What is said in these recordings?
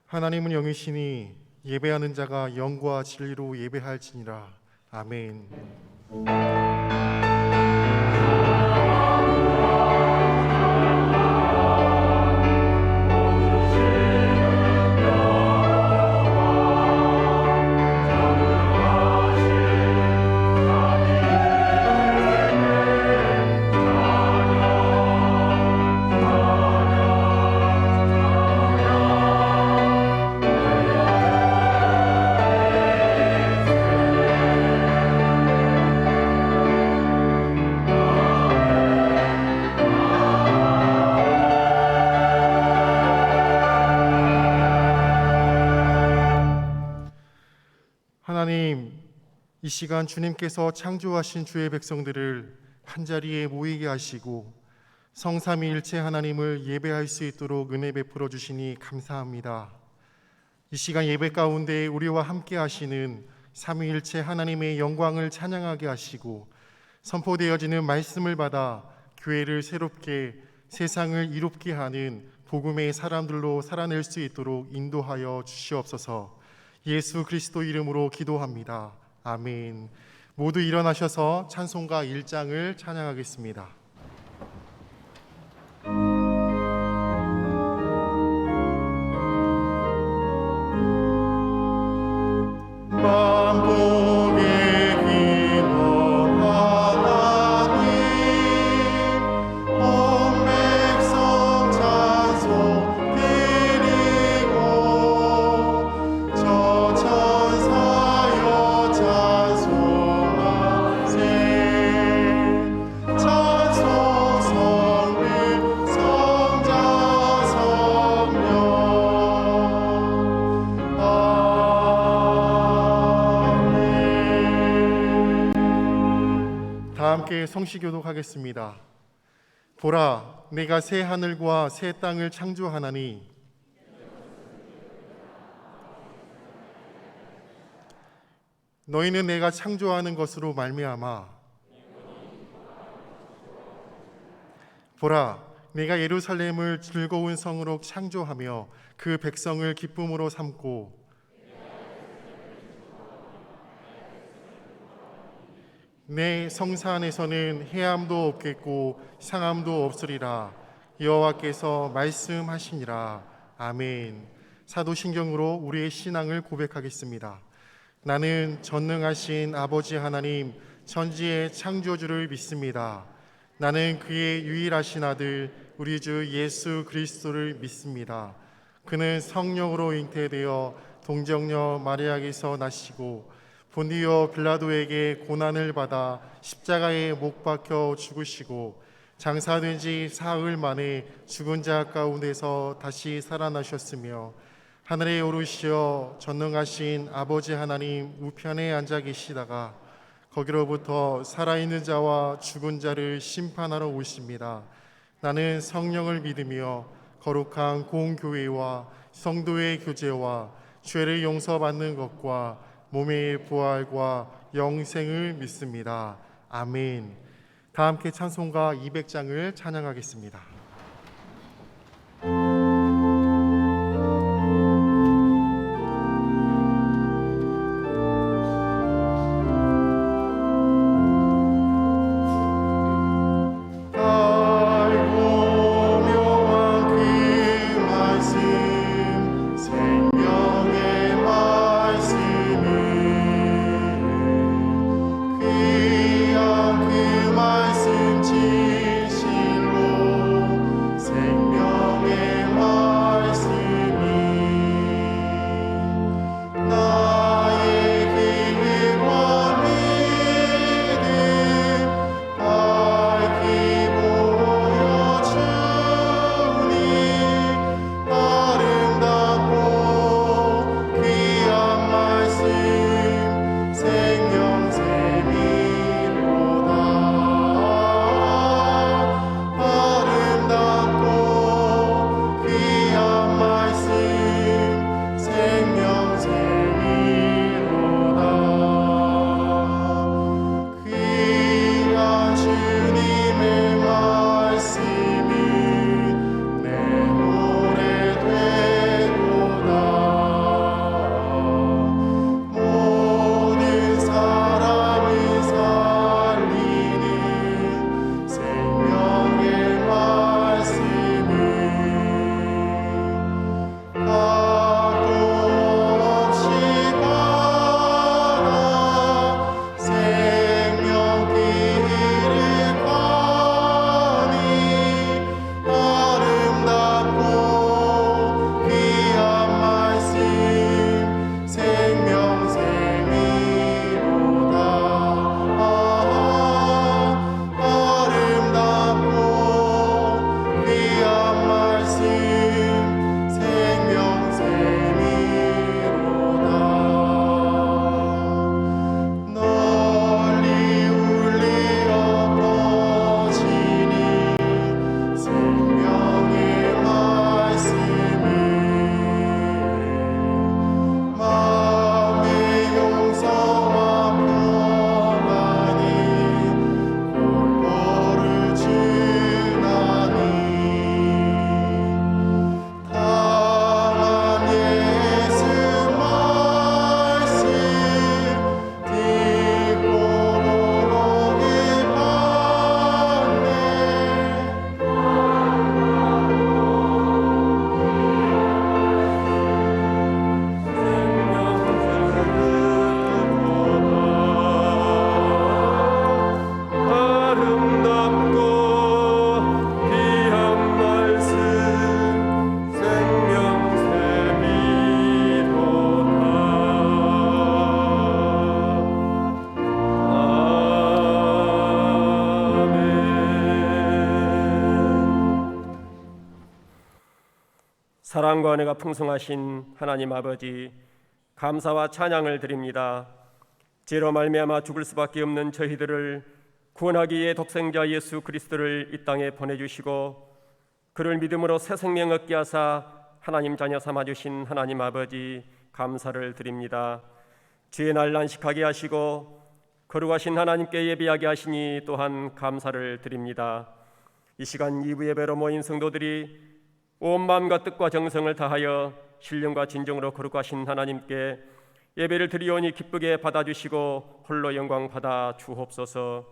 하나님은 영이시니 예배하는 자가 영과 진리로 예배할지니라. 아멘. 하나님, 이 시간 주님께서 창조하신 주의 백성들을 한자리에 모이게 하시고 성삼위일체 하나님을 예배할 수 있도록 은혜 베풀어 주시니 감사합니다. 이 시간 예배 가운데 우리와 함께 하시는 삼위일체 하나님의 영광을 찬양하게 하시고 선포되어지는 말씀을 받아 교회를 새롭게 세상을 이롭게 하는 복음의 사람들로 살아낼 수 있도록 인도하여 주시옵소서. 예수 그리스도 이름으로 기도합니다. 아멘. 모두 일어나셔서 찬송가 1장을 찬양하겠습니다. 함께 성시교독하겠습니다. 보라, 내가 새 하늘과 새 땅을 창조하나니 너희는 내가 창조하는 것으로 말미암아 보라, 내가 예루살렘을 즐거운 성으로 창조하며 그 백성을 기쁨으로 삼고 내 성사 안에서는 해함도 없겠고 상함도 없으리라. 여호와께서 말씀하시니라. 아멘. 사도신경으로 우리의 신앙을 고백하겠습니다. 나는 전능하신 아버지 하나님 천지의 창조주를 믿습니다. 나는 그의 유일하신 아들 우리 주 예수 그리스도를 믿습니다. 그는 성령으로 잉태되어 동정녀 마리아에게서 나시고 본디오 빌라도에게 고난을 받아 십자가에 못 박혀 죽으시고 장사된 지 사흘 만에 죽은 자 가운데서 다시 살아나셨으며 하늘에 오르시어 전능하신 아버지 하나님 우편에 앉아 계시다가 거기로부터 살아있는 자와 죽은 자를 심판하러 오십니다. 나는 성령을 믿으며 거룩한 공교회와 성도의 교제와 죄를 용서받는 것과 몸의 부활과 영생을 믿습니다. 아멘. 다 함께 찬송가 200장을 찬양하겠습니다. 그 말씀 진실로 사랑과 은혜가 풍성하신 하나님 아버지, 감사와 찬양을 드립니다. 죄로 말미암아 죽을 수밖에 없는 저희들을 구원하기 위해 독생자 예수 그리스도를 이 땅에 보내주시고 그를 믿음으로 새 생명 얻게 하사 하나님 자녀 삼아주신 하나님 아버지, 감사를 드립니다. 주의 날 안식하게 하시고 거룩하신 하나님께 예배하게 하시니 또한 감사를 드립니다. 이 시간 2부 예배로 모인 성도들이 온 마음과 뜻과 정성을 다하여 신령과 진정으로 거룩하신 하나님께 예배를 드리오니 기쁘게 받아주시고 홀로 영광 받아 주옵소서.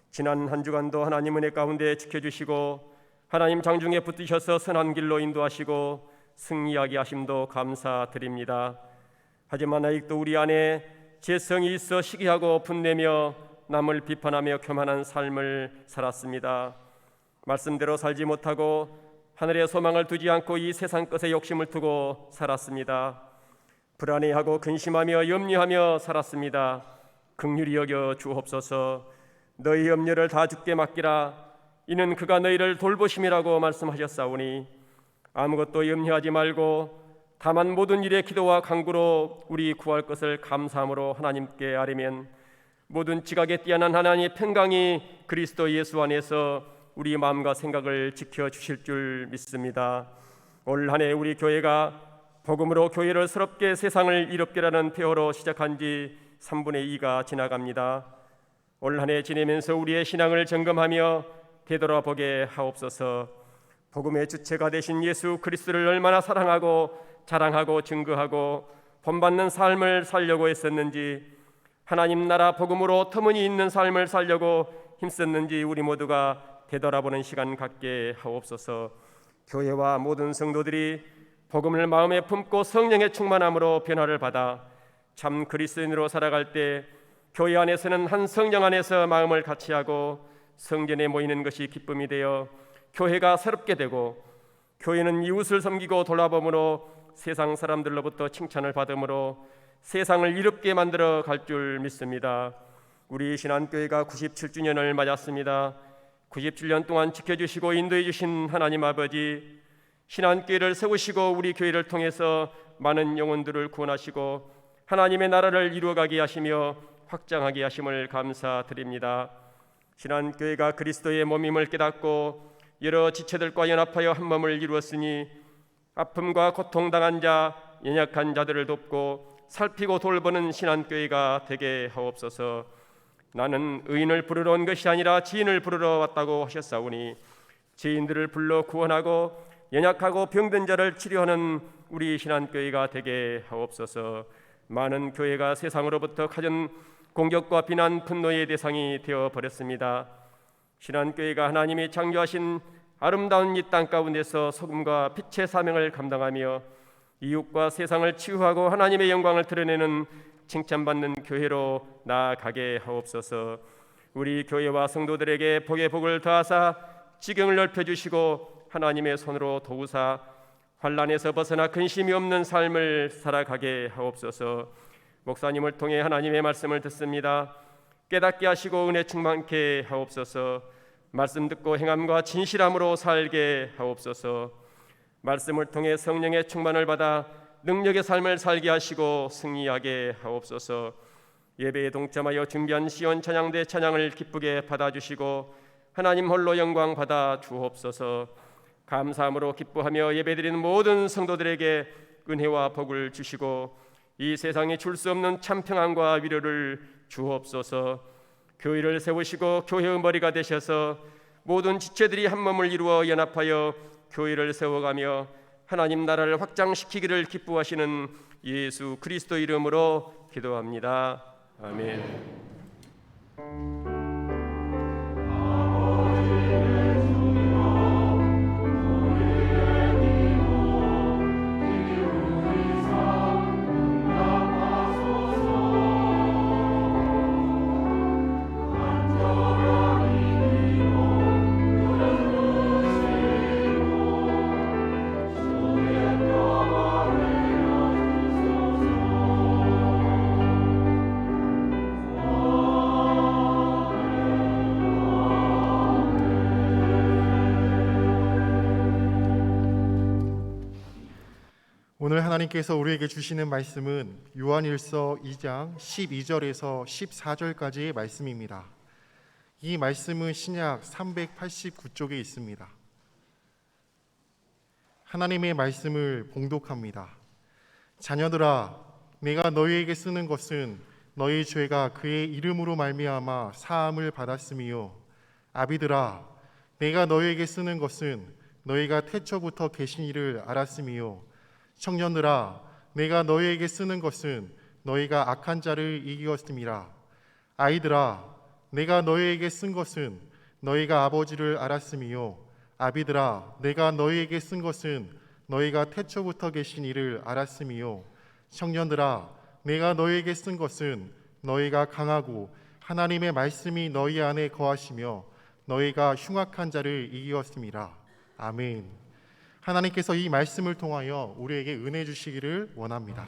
지난 한 주간도 하나님 은혜 가운데 지켜주시고 하나님 장중에 붙드셔서 선한 길로 인도하시고 승리하게 하심도 감사드립니다. 하지만 아직도 우리 안에 죄성이 있어 시기하고 분내며 남을 비판하며 교만한 삶을 살았습니다. 말씀대로 살지 못하고 하늘에 소망을 두지 않고 이 세상 것에 욕심을 두고 살았습니다. 불안해하고 근심하며 염려하며 살았습니다. 긍휼히 여겨 주옵소서. 너희 염려를 다 주께 맡기라. 이는 그가 너희를 돌보심이라고 말씀하셨사오니 아무것도 염려하지 말고 다만 모든 일에 기도와 간구로 우리 구할 것을 감사함으로 하나님께 아뢰면 모든 지각에 뛰어난 하나님의 평강이 그리스도 예수 안에서 우리 마음과 생각을 지켜주실 줄 믿습니다. 올 한 해 우리 교회가 복음으로 교회를 새롭게 세상을 이롭게라는 표어로 시작한 지 3분의 2가 지나갑니다. 올 한 해 지내면서 우리의 신앙을 점검하며 되돌아보게 하옵소서. 복음의 주체가 되신 예수 그리스도를 얼마나 사랑하고 자랑하고 증거하고 본받는 삶을 살려고 했었는지, 하나님 나라 복음으로 터무니있는 삶을 살려고 힘썼는지 우리 모두가 되돌아보는 시간 갖게 하옵소서. 교회와 모든 성도들이 복음을 마음에 품고 성령의 충만함으로 변화를 받아 참 그리스도인으로 살아갈 때 교회 안에서는 한 성령 안에서 마음을 같이하고 성전에 모이는 것이 기쁨이 되어 교회가 새롭게 되고, 교회는 이웃을 섬기고 돌아봄으로 세상 사람들로부터 칭찬을 받음으로 세상을 이롭게 만들어 갈 줄 믿습니다. 우리 신한교회가 97주년을 맞았습니다. 97년 동안 지켜주시고 인도해 주신 하나님 아버지, 신한교회를 세우시고 우리 교회를 통해서 많은 영혼들을 구원하시고 하나님의 나라를 이루어가게 하시며 확장하게 하심을 감사드립니다. 신한교회가 그리스도의 몸임을 깨닫고 여러 지체들과 연합하여 한 몸을 이루었으니 아픔과 고통당한 자, 연약한 자들을 돕고 살피고 돌보는 신한교회가 되게 하옵소서. 나는 의인을 부르러 온 것이 아니라 지인을 부르러 왔다고 하셨사오니 지인들을 불러 구원하고 연약하고 병든 자를 치료하는 우리 신한교회가 되게 하옵소서. 많은 교회가 세상으로부터 가진 공격과 비난, 분노의 대상이 되어버렸습니다. 신한교회가 하나님이 창조하신 아름다운 이 땅 가운데서 소금과 빛의 사명을 감당하며 이웃과 세상을 치유하고 하나님의 영광을 드러내는 칭찬받는 교회로 나아가게 하옵소서. 우리 교회와 성도들에게 복의 복을 더하사 지경을 넓혀주시고 하나님의 손으로 도우사 환난에서 벗어나 근심이 없는 삶을 살아가게 하옵소서. 목사님을 통해 하나님의 말씀을 듣습니다. 깨닫게 하시고 은혜 충만케 하옵소서. 말씀 듣고 행함과 진실함으로 살게 하옵소서. 말씀을 통해 성령의 충만을 받아 능력의 삶을 살게 하시고 승리하게 하옵소서. 예배에 동참하여 준비한 시온 찬양대 찬양을 기쁘게 받아주시고 하나님 홀로 영광 받아 주옵소서. 감사함으로 기뻐하며 예배드리는 모든 성도들에게 은혜와 복을 주시고 이 세상에 줄 수 없는 참 평안과 위로를 주옵소서. 교회를 세우시고 교회의 머리가 되셔서 모든 지체들이 한 몸을 이루어 연합하여 교회를 세워가며 하나님 나라를 확장시키기를 기뻐하시는 예수 그리스도 이름으로 기도합니다. 아멘. 오늘 하나님께서 우리에게 주시는 말씀은 요한일서 2장 12절에서 14절까지의 말씀입니다. 이 말씀은 신약 389쪽에 있습니다. 하나님의 말씀을 봉독합니다. 자녀들아, 내가 너희에게 쓰는 것은 너희 죄가 그의 이름으로 말미암아 사함을 받았음이요. 아비들아, 내가 너희에게 쓰는 것은 너희가 태초부터 계신 이를 알았음이요. 청년들아, 내가 너희에게 쓰는 것은 너희가 악한 자를 이기었음이라. 아이들아, 내가 너희에게 쓴 것은 너희가 아버지를 알았음이요. 아비들아, 내가 너희에게 쓴 것은 너희가 태초부터 계신 이를 알았음이요. 청년들아, 내가 너희에게 쓴 것은 너희가 강하고 하나님의 말씀이 너희 안에 거하시며 너희가 흉악한 자를 이기었음이라. 아멘. 하나님께서 이 말씀을 통하여 우리에게 은혜 주시기를 원합니다.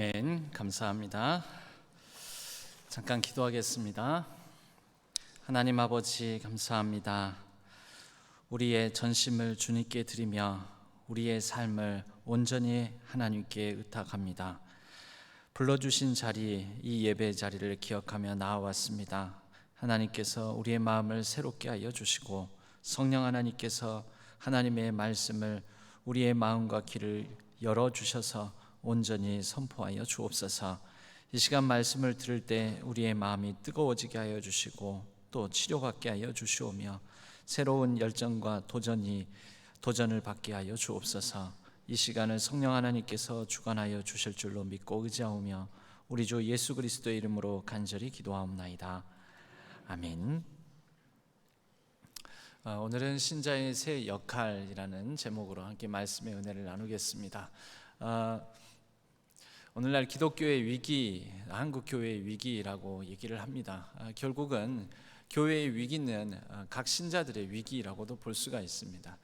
아멘. 감사합니다. 잠깐 기도하겠습니다. 하나님 아버지 감사합니다. 우리의 전심을 주님께 드리며 우리의 삶을 온전히 하나님께 의탁합니다. 불러주신 자리, 이 예배 자리를 기억하며 나아왔습니다. 하나님께서 우리의 마음을 새롭게 하여 주시고 성령 하나님께서 하나님의 말씀을 우리의 마음과 귀를 열어주셔서 온전히 선포하여 주옵소서. 이 시간 말씀을 들을 때 우리의 마음이 뜨거워지게 하여 주시고 또 치료받게 하여 주시오며 새로운 열정과 도전을 받게 하여 주옵소서. 이 시간을 성령 하나님께서 주관하여 주실 줄로 믿고 의지하오며 우리 주 예수 그리스도의 이름으로 간절히 기도하옵나이다. 아멘. 오늘은 신자의 새 역할이라는 제목으로 함께 말씀의 은혜를 나누겠습니다. 오늘날 기독교의 위기, 한국 교회의 위기라고 얘기를 합니다. 결국은 교회의 위기는 각 신자들의 위기라고도 볼 수가 있습니다.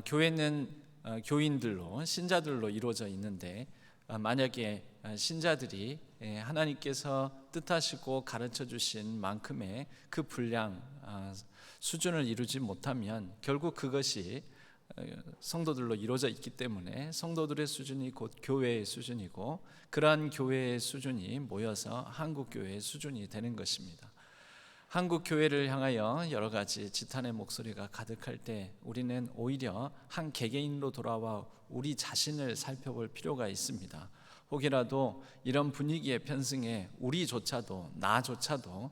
교회는 교인들로, 신자들로 이루어져 있는데 만약에 신자들이 하나님께서 뜻하시고 가르쳐 주신 만큼의 그 분량, 수준을 이루지 못하면 결국 그것이 성도들로 이루어져 있기 때문에 성도들의 수준이 곧 교회의 수준이고 그러한 교회의 수준이 모여서 한국 교회의 수준이 되는 것입니다. 한국 교회를 향하여 여러 가지 지탄의 목소리가 가득할 때 우리는 오히려 한 개개인으로 돌아와 우리 자신을 살펴볼 필요가 있습니다. 혹이라도 이런 분위기의 편승에 우리조차도, 나조차도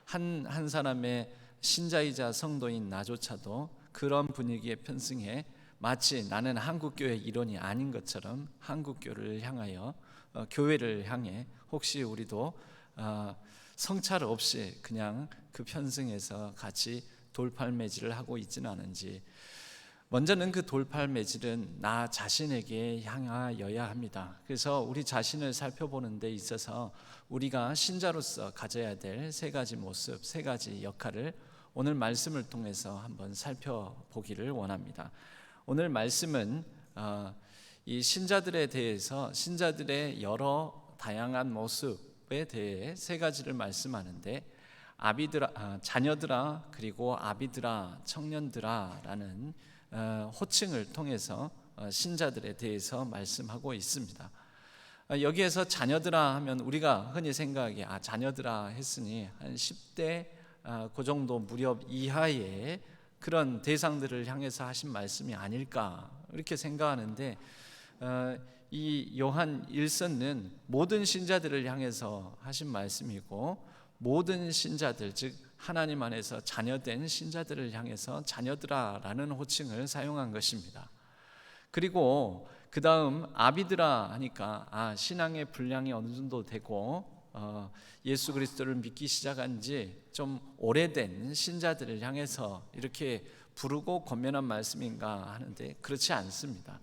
한 사람의 신자이자 성도인 나조차도 그런 분위기의 편승에 마치 나는 한국교회 일원이 아닌 것처럼 한국교회를 향하여 교회를 향해 혹시 우리도 성찰 없이 그냥 그 편승에서 같이 돌팔매질을 하고 있지는 않은지, 먼저는 그 돌팔매질은 나 자신에게 향하여야 합니다. 그래서 우리 자신을 살펴보는 데 있어서 우리가 신자로서 가져야 될 세 가지 모습, 세 가지 역할을 오늘 말씀을 통해서 한번 살펴보기를 원합니다. 오늘 말씀은 이 신자들에 대해서 신자들의 여러 다양한 모습에 대해 세 가지를 말씀하는데 자녀들아 그리고 아비들아 청년들아라는 호칭을 통해서 신자들에 대해서 말씀하고 있습니다. 여기에서 자녀들아 하면 우리가 흔히 생각하기에 자녀들아 했으니 한 10대 그 정도 무렵 이하의 그런 대상들을 향해서 하신 말씀이 아닐까 이렇게 생각하는데 이 요한 1서는 모든 신자들을 향해서 하신 말씀이고 모든 신자들 즉 하나님 안에서 자녀된 신자들을 향해서 자녀들아라는 호칭을 사용한 것입니다. 그리고 그 다음 아비들아 하니까 신앙의 분량이 어느 정도 되고 예수 그리스도를 믿기 시작한 지 좀 오래된 신자들을 향해서 이렇게 부르고 권면한 말씀인가 하는데 그렇지 않습니다.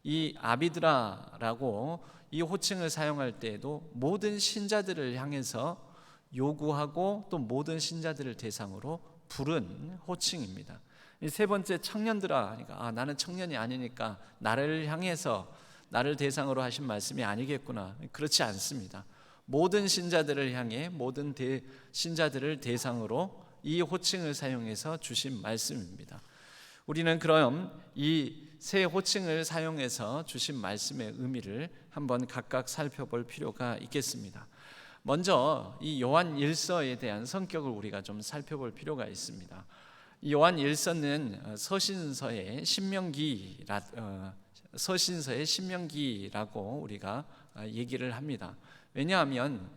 이 아비들아라고 이 호칭을 사용할 때에도 모든 신자들을 향해서 요구하고 또 모든 신자들을 대상으로 부른 호칭입니다. 세 번째 청년들아 하니까 나는 청년이 아니니까 나를 향해서 나를 대상으로 하신 말씀이 아니겠구나. 그렇지 않습니다. 모든 신자들을 향해 모든 신자들을 대상으로 이 호칭을 사용해서 주신 말씀입니다. 우리는 그럼 이 세 호칭을 사용해서 주신 말씀의 의미를 한번 각각 살펴볼 필요가 있겠습니다. 먼저 이 요한 1서에 대한 성격을 우리가 좀 살펴볼 필요가 있습니다. 이 요한 1서는 서신서의 신명기라고 우리가 얘기를 합니다. 왜냐하면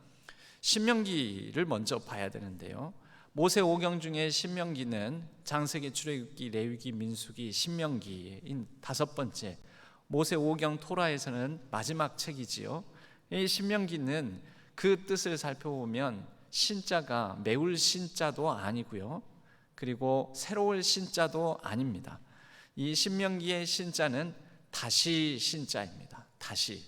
신명기를 먼저 봐야 되는데요. 모세 오경 중에 신명기는 창세기, 출애굽기, 레위기, 민수기, 신명기인 5번째, 모세 오경 토라에서는 마지막 책이지요. 이 신명기는 그 뜻을 살펴보면 신자가 매울 신자도 아니고요, 그리고 새로울 신자도 아닙니다. 이 신명기의 신자는 다시 신자입니다. 다시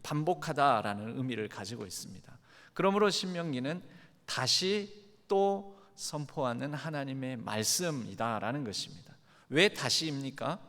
반복하다라는 의미를 가지고 있습니다. 그러므로 신명기는 다시 또 선포하는 하나님의 말씀이다라는 것입니다. 왜 다시입니까?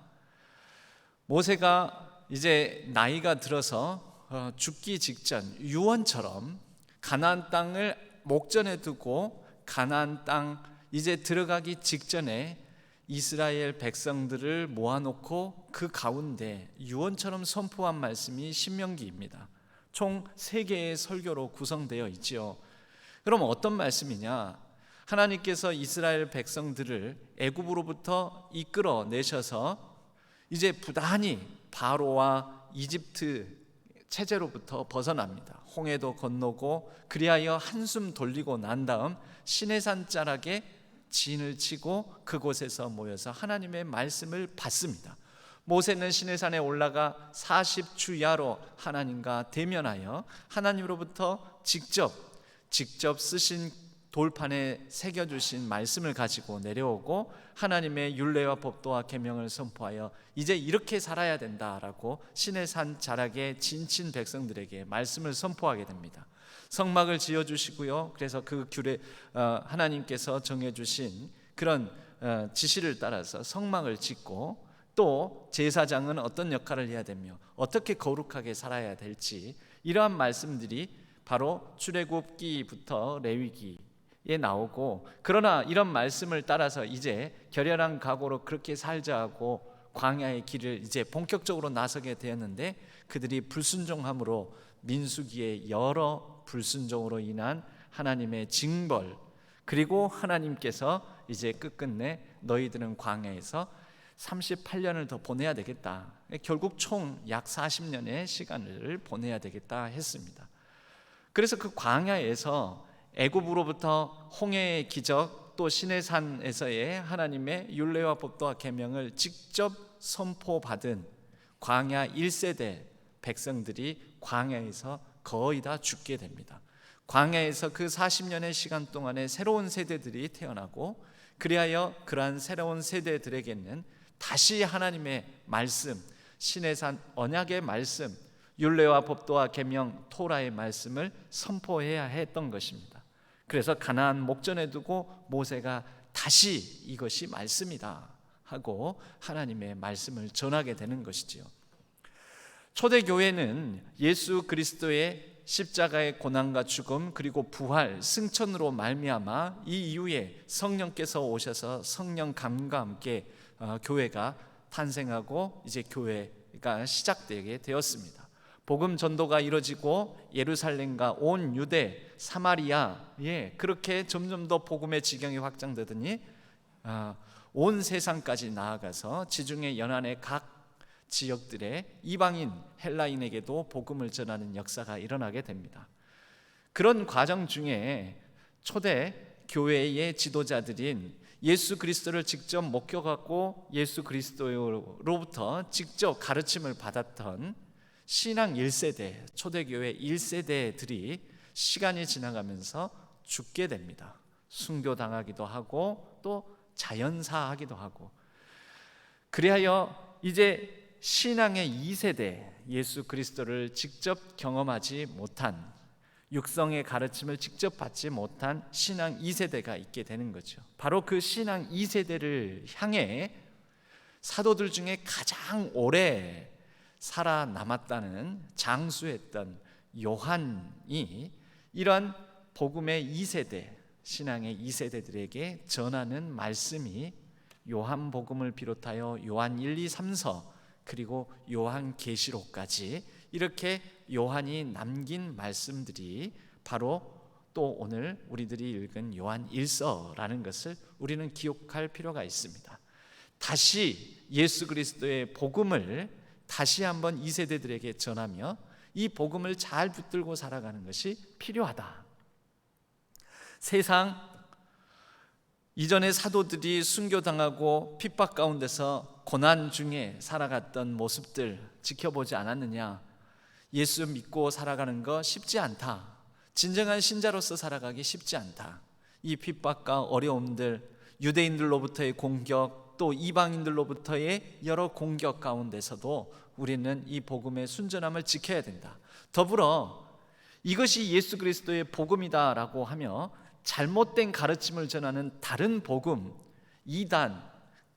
모세가 이제 나이가 들어서 죽기 직전 유언처럼 가나안 땅을 목전에 두고 가나안 땅 이제 들어가기 직전에 이스라엘 백성들을 모아놓고 그 가운데 유언처럼 선포한 말씀이 신명기입니다. 총 3개의 설교로 구성되어 있지요. 그럼 어떤 말씀이냐? 하나님께서 이스라엘 백성들을 애굽으로부터 이끌어내셔서 이제 부단히 바로와 이집트 체제로부터 벗어납니다. 홍해도 건너고 그리하여 한숨 돌리고 난 다음 시내산 자락에 진을 치고 그곳에서 모여서 하나님의 말씀을 받습니다. 모세는 시내산에 올라가 40주야로 하나님과 대면하여 하나님으로부터 직접 쓰신 돌판에 새겨주신 말씀을 가지고 내려오고 하나님의 율례와 법도와 계명을 선포하여 이제 이렇게 살아야 된다라고 시내산 자락에 진친 백성들에게 말씀을 선포하게 됩니다. 성막을 지어주시고요. 그래서 그 규례 하나님께서 정해주신 그런 지시를 따라서 성막을 짓고 또 제사장은 어떤 역할을 해야 되며 어떻게 거룩하게 살아야 될지 이러한 말씀들이 바로 출애굽기부터 레위기에 나오고, 그러나 이런 말씀을 따라서 이제 결연한 각오로 그렇게 살자 하고 광야의 길을 이제 본격적으로 나서게 되었는데 그들이 불순종함으로 민수기의 여러 불순종으로 인한 하나님의 징벌, 그리고 하나님께서 이제 끝끝내 너희들은 광야에서 38년을 더 보내야 되겠다, 결국 총 약 40년의 시간을 보내야 되겠다 했습니다. 그래서 그 광야에서 애굽으로부터 홍해의 기적, 또 시내산에서의 하나님의 율례와 법도와 계명을 직접 선포받은 광야 1세대 백성들이 광야에서 거의 다 죽게 됩니다. 광야에서 그 40년의 시간 동안에 새로운 세대들이 태어나고, 그리하여 그러한 새로운 세대들에게는 다시 하나님의 말씀, 시내산 언약의 말씀, 율례와 법도와 계명 토라의 말씀을 선포해야 했던 것입니다. 그래서 가나안 목전에 두고 모세가 다시 이것이 말씀이다 하고 하나님의 말씀을 전하게 되는 것이지요. 초대교회는 예수 그리스도의 십자가의 고난과 죽음 그리고 부활, 승천으로 말미암아 이 이후에 성령께서 오셔서 성령 감과 함께 교회가 탄생하고 이제 교회가 시작되게 되었습니다. 복음 전도가 이루어지고 예루살렘과 온 유대, 사마리아에 그렇게 점점 더 복음의 지경이 확장되더니 온 세상까지 나아가서 지중해 연안의 각 지역들의 이방인 헬라인에게도 복음을 전하는 역사가 일어나게 됩니다. 그런 과정 중에 초대 교회의 지도자들인 예수 그리스도를 직접 목격하고 예수 그리스도로부터 직접 가르침을 받았던 신앙 1세대, 초대교회 1세대들이 시간이 지나가면서 죽게 됩니다. 순교당하기도 하고 또 자연사하기도 하고, 그리하여 이제 신앙의 2세대, 예수 그리스도를 직접 경험하지 못한, 육성의 가르침을 직접 받지 못한 신앙 2세대가 있게 되는 거죠. 바로 그 신앙 2세대를 향해 사도들 중에 가장 오래 살아남았다는 장수했던 요한이 이런 복음의 2세대, 신앙의 2세대들에게 전하는 말씀이 요한복음을 비롯하여 요한 1, 2, 3서 그리고 요한계시록까지 이렇게 요한이 남긴 말씀들이 바로 또 오늘 우리들이 읽은 요한 1서라는 것을 우리는 기억할 필요가 있습니다. 다시 예수 그리스도의 복음을 다시 한번 2세대들에게 전하며 이 복음을 잘 붙들고 살아가는 것이 필요하다. 세상 이전에 사도들이 순교당하고 핍박 가운데서 고난 중에 살아갔던 모습들 지켜보지 않았느냐? 예수 믿고 살아가는 거 쉽지 않다. 진정한 신자로서 살아가기 쉽지 않다. 이 핍박과 어려움들, 유대인들로부터의 공격, 또 이방인들로부터의 여러 공격 가운데서도 우리는 이 복음의 순전함을 지켜야 된다. 더불어 이것이 예수 그리스도의 복음이다라고 하며 잘못된 가르침을 전하는 다른 복음, 이단,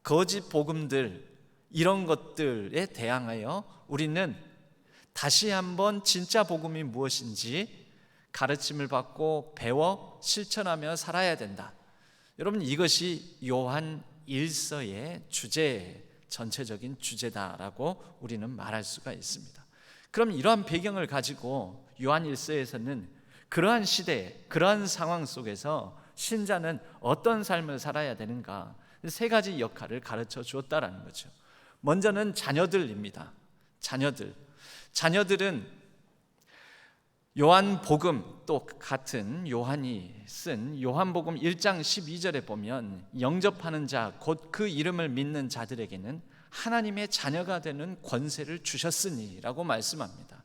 거짓 복음들, 이런 것들에 대항하여 우리는 다시 한번 진짜 복음이 무엇인지 가르침을 받고 배워 실천하며 살아야 된다. 여러분, 이것이 요한 일서의 주제, 전체적인 주제다라고 우리는 말할 수가 있습니다. 그럼 이러한 배경을 가지고 요한 일서에서는 그러한 시대, 그러한 상황 속에서 신자는 어떤 삶을 살아야 되는가, 세 가지 역할을 가르쳐 주었다라는 거죠. 먼저는 자녀들입니다. 자녀들은 요한복음, 또 같은 요한이 쓴 요한복음 1장 12절에 보면 영접하는 자, 곧 그 이름을 믿는 자들에게는 하나님의 자녀가 되는 권세를 주셨으니 라고 말씀합니다.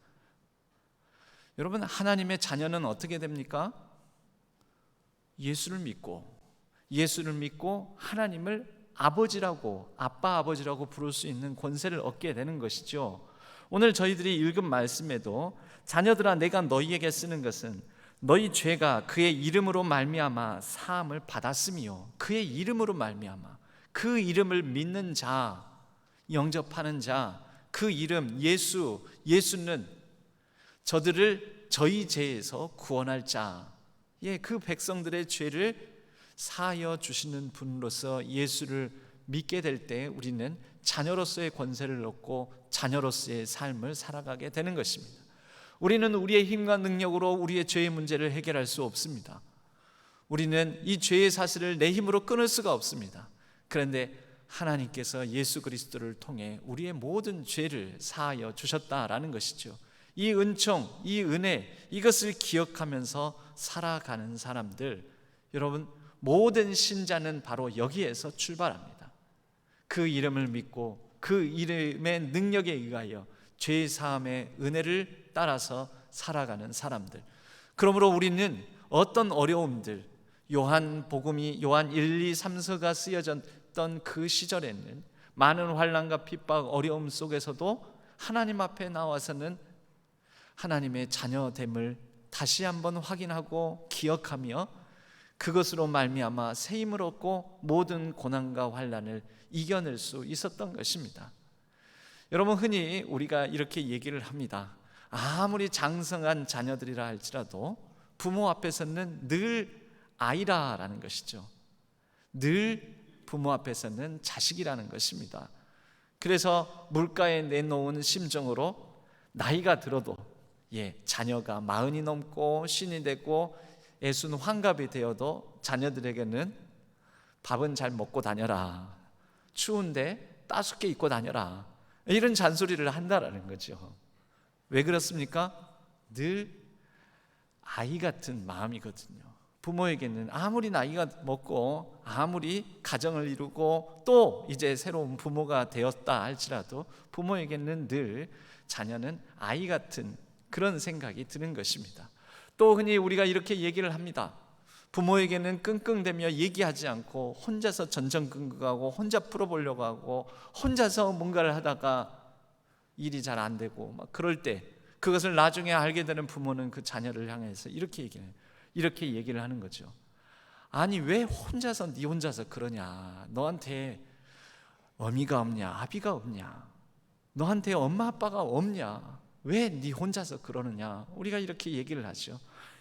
여러분, 하나님의 자녀는 어떻게 됩니까? 예수를 믿고 하나님을 아버지라고, 아빠 아버지라고 부를 수 있는 권세를 얻게 되는 것이죠. 오늘 저희들이 읽은 말씀에도 자녀들아 내가 너희에게 쓰는 것은 너희 죄가 그의 이름으로 말미암아 사함을 받았으며, 그의 이름으로 말미암아, 그 이름을 믿는 자, 영접하는 자, 그 이름 예수는 저들을 저희 죄에서 구원할 자, 그 백성들의 죄를 사하여 주시는 분으로서 예수를 믿게 될 때 우리는 자녀로서의 권세를 얻고 자녀로서의 삶을 살아가게 되는 것입니다. 우리는 우리의 힘과 능력으로 우리의 죄의 문제를 해결할 수 없습니다. 우리는 이 죄의 사슬을 내 힘으로 끊을 수가 없습니다. 그런데 하나님께서 예수 그리스도를 통해 우리의 모든 죄를 사하여 주셨다라는 것이죠. 이 은총, 이 은혜, 이것을 기억하면서 살아가는 사람들, 여러분, 모든 신자는 바로 여기에서 출발합니다. 그 이름을 믿고 그 이름의 능력에 의하여 죄 사함의 은혜를 따라서 살아가는 사람들. 그러므로 우리는 어떤 어려움들, 요한 1, 2, 3서가 쓰여졌던 그 시절에는 많은 환난과 핍박, 어려움 속에서도 하나님 앞에 나와서는 하나님의 자녀됨을 다시 한번 확인하고 기억하며 그것으로 말미암아 새 힘을 얻고 모든 고난과 환난을 이겨낼 수 있었던 것입니다. 여러분, 흔히 우리가 이렇게 얘기를 합니다. 아무리 장성한 자녀들이라 할지라도 부모 앞에서는 늘 아이라라는 것이죠. 늘 부모 앞에서는 자식이라는 것입니다. 그래서 물가에 내놓은 심정으로 나이가 들어도 자녀가 40이 넘고 신이 되고 애순 환갑이 되어도 자녀들에게는 밥은 잘 먹고 다녀라, 추운데 따숩게 입고 다녀라, 이런 잔소리를 한다라는 거죠. 왜 그렇습니까? 늘 아이 같은 마음이거든요. 부모에게는 아무리 나이가 먹고 아무리 가정을 이루고 또 이제 새로운 부모가 되었다 할지라도 부모에게는 늘 자녀는 아이 같은 그런 생각이 드는 것입니다. 또 흔히 우리가 이렇게 얘기를 합니다. 부모에게는 끙끙대며 얘기하지 않고 혼자서 전전긍긍하고 혼자 풀어보려고 하고 혼자서 뭔가를 하다가 일이 잘 안 되고 막 그럴 때 그것을 나중에 알게 되는 부모는 그 자녀를 향해서 이렇게 얘기를 하는 거죠. 아니, 왜 네 혼자서 그러냐? 너한테 어미가 없냐? 아비가 없냐? 너한테 엄마 아빠가 없냐? 왜 네 혼자서 그러느냐? 우리가 이렇게 얘기를 하죠.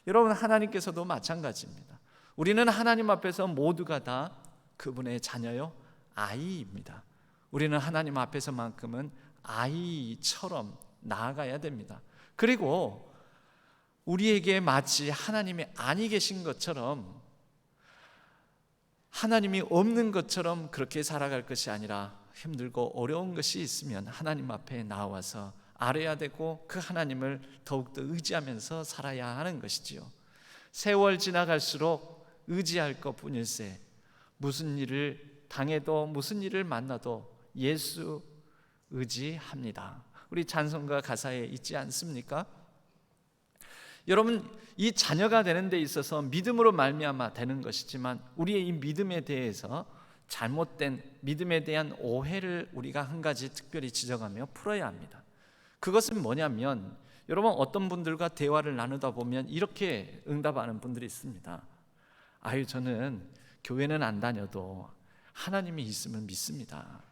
여러분, 하나님께서도 마찬가지입니다. 우리는 하나님 앞에서 모두가 다 그분의 자녀요, 아이입니다. 우리는 하나님 앞에서만큼은 아이처럼 나아가야 됩니다. 그리고 우리에게 마치 하나님이 아니 계신 것처럼, 하나님이 없는 것처럼 그렇게 살아갈 것이 아니라 힘들고 어려운 것이 있으면 하나님 앞에 나와서 알아야 되고 그 하나님을 더욱더 의지하면서 살아야 하는 것이지요. 세월 지나갈수록 의지할 것뿐일세, 무슨 일을 당해도 무슨 일을 만나도 예수 의지합니다. 우리 찬송가 가사에 있지 않습니까? 여러분, 이 자녀가 되는 데 있어서 믿음으로 말미암아 되는 것이지만 우리의 이 믿음에 대해서 잘못된 믿음에 대한 오해를 우리가 한 가지 특별히 지적하며 풀어야 합니다. 그것은 뭐냐면, 여러분, 어떤 분들과 대화를 나누다 보면 이렇게 응답하는 분들이 있습니다. 저는 교회는 안 다녀도 하나님이 있으면 믿습니다.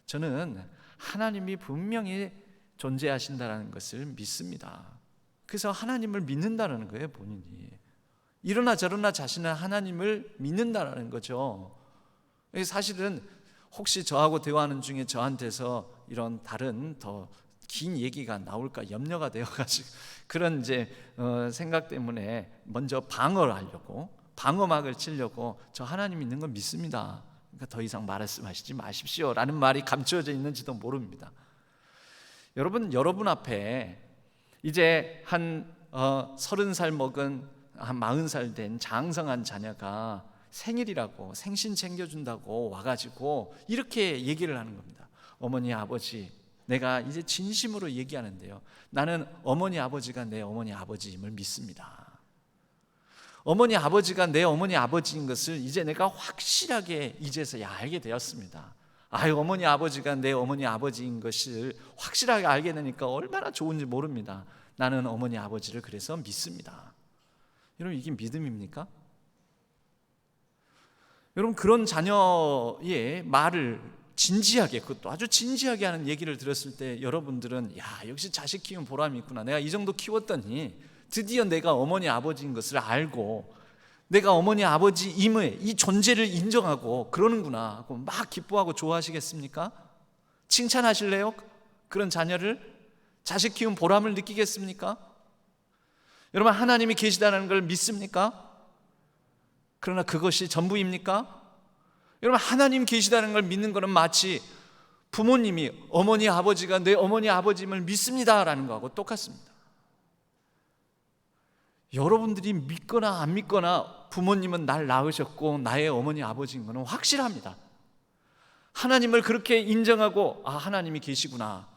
저는 하나님이 분명히 존재하신다는 것을 믿습니다. 그래서 하나님을 믿는다는 거예요, 본인이. 이러나 저러나 자신은 하나님을 믿는다는 거죠. 사실은 혹시 저하고 대화하는 중에 저한테서 이런 다른 더 긴 얘기가 나올까 염려가 되어가지고 그런 이제 생각 때문에 먼저 방어를 하려고 방어막을 치려고 저 하나님 있는 건 믿습니다. 그러니까 더 이상 말씀하시지 마십시오라는 말이 감추어져 있는지도 모릅니다. 여러분 앞에 이제 한 30살 먹은 한 40살 된 장성한 자녀가 생일이라고 생신 챙겨준다고 와가지고 이렇게 얘기를 하는 겁니다. 어머니 아버지, 내가 이제 진심으로 얘기하는데요, 나는 어머니 아버지가 내 어머니 아버지임을 믿습니다. 어머니 아버지가 내 어머니 아버지인 것을 이제 내가 확실하게 이제서야 알게 되었습니다. 어머니 아버지가 내 어머니 아버지인 것을 확실하게 알게 되니까 얼마나 좋은지 모릅니다. 나는 어머니 아버지를 그래서 믿습니다. 여러분, 이게 믿음입니까? 여러분, 그런 자녀의 말을 진지하게, 그것도 아주 진지하게 하는 얘기를 들었을 때 여러분들은 역시 자식 키운 보람이 있구나, 내가 이 정도 키웠더니 드디어 내가 어머니 아버지인 것을 알고 내가 어머니 아버지임의 이 존재를 인정하고 그러는구나 하고 막 기뻐하고 좋아하시겠습니까? 칭찬하실래요? 그런 자녀를? 자식 키운 보람을 느끼겠습니까? 여러분, 하나님이 계시다는 걸 믿습니까? 그러나 그것이 전부입니까? 여러분, 하나님 계시다는 걸 믿는 것은 마치 부모님이 어머니 아버지가 내 어머니 아버지임을 믿습니다라는 거하고 똑같습니다. 여러분들이 믿거나 안 믿거나 부모님은 날 낳으셨고 나의 어머니 아버지인 것은 확실합니다. 하나님을 그렇게 인정하고 하나님이 계시구나,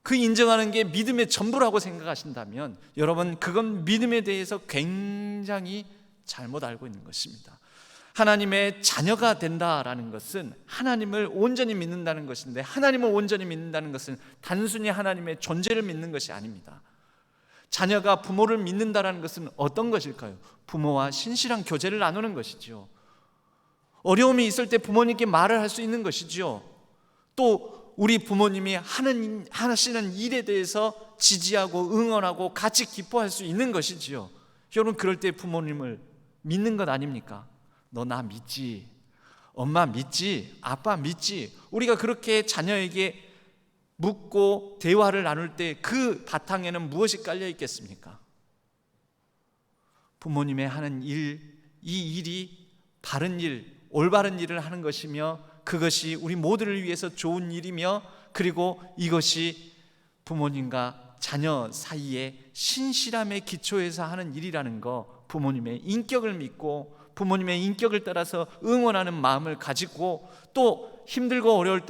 그 인정하는 게 믿음의 전부라고 생각하신다면 여러분, 그건 믿음에 대해서 굉장히 잘못 알고 있는 것입니다. 하나님의 자녀가 된다라는 것은 하나님을 온전히 믿는다는 것인데, 하나님을 온전히 믿는다는 것은 단순히 하나님의 존재를 믿는 것이 아닙니다. 자녀가 부모를 믿는다라는 것은 어떤 것일까요? 부모와 신실한 교제를 나누는 것이죠. 어려움이 있을 때 부모님께 말을 할 수 있는 것이죠. 또 우리 부모님이 하시는 일에 대해서 지지하고 응원하고 같이 기뻐할 수 있는 것이지요. 여러분, 그럴 때 부모님을 믿는 것 아닙니까? 너 나 믿지? 엄마 믿지? 아빠 믿지? 우리가 그렇게 자녀에게 묻고 대화를 나눌 때 그 바탕에는 무엇이 깔려 있겠습니까? 부모님의 하는 일, 이 일이 바른 일, 올바른 일을 하는 것이며 그것이 우리 모두를 위해서 좋은 일이며, 그리고 이것이 부모님과 자녀 사이의 신실함의 기초에서 하는 일이라는 거, 부모님의 인격을 믿고 부모님의 인격을 따라서 응원하는 마음을 가지고, 또 힘들고 어려울